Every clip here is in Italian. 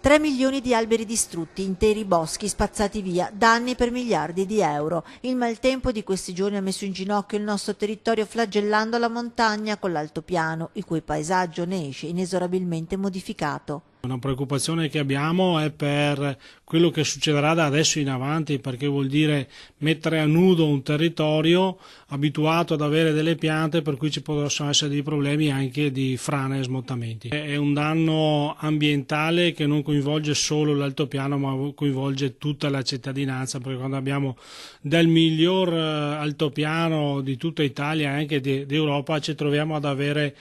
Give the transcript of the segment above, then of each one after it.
3 milioni di alberi distrutti, interi boschi spazzati via, danni per miliardi di euro. Il maltempo di questi giorni ha messo in ginocchio il nostro territorio flagellando la montagna con l'altopiano, il cui paesaggio ne esce inesorabilmente modificato. Una preoccupazione che abbiamo è per quello che succederà da adesso in avanti, perché vuol dire mettere a nudo un territorio abituato ad avere delle piante, per cui ci possono essere dei problemi anche di frane e smottamenti. È un danno ambientale che non coinvolge solo l'altopiano, ma coinvolge tutta la cittadinanza, perché quando abbiamo del miglior altopiano di tutta Italia e anche d'Europa ci troviamo ad avere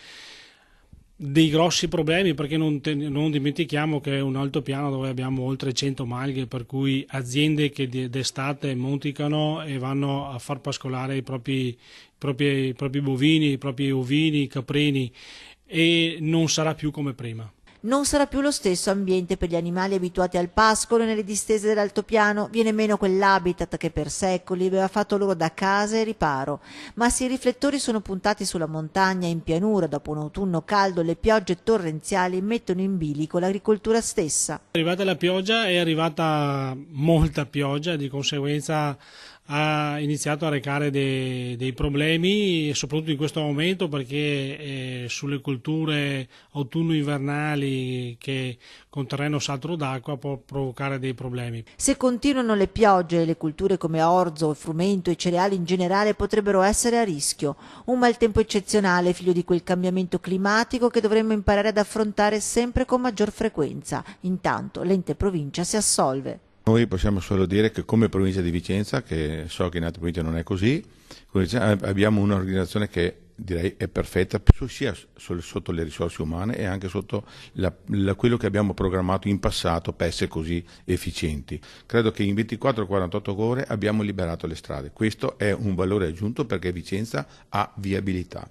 dei grossi problemi, perché non dimentichiamo che è un altopiano dove abbiamo oltre 100 malghe, per cui aziende che d'estate monticano e vanno a far pascolare i propri bovini, i propri ovini, i caprini, e non sarà più come prima. Non sarà più lo stesso ambiente per gli animali abituati al pascolo nelle distese dell'altopiano, viene meno quell'habitat che per secoli aveva fatto loro da casa e riparo. Ma se i riflettori sono puntati sulla montagna in pianura dopo un autunno caldo, le piogge torrenziali mettono in bilico l'agricoltura stessa. È arrivata la pioggia, è arrivata molta pioggia, di conseguenza ha iniziato a recare dei problemi, soprattutto in questo momento, perché sulle colture autunno-invernali che con terreno saturo d'acqua può provocare dei problemi. Se continuano le piogge, le culture come orzo, frumento e cereali in generale potrebbero essere a rischio. Un maltempo eccezionale, figlio di quel cambiamento climatico che dovremmo imparare ad affrontare sempre con maggior frequenza. Intanto l'ente provincia si assolve. Noi possiamo solo dire che come provincia di Vicenza, che so che in altre province non è così, abbiamo un'organizzazione che direi è perfetta sia sotto le risorse umane e anche sotto quello che abbiamo programmato in passato per essere così efficienti. Credo che in 24-48 ore abbiamo liberato le strade. Questo è un valore aggiunto perché Vicenza ha viabilità.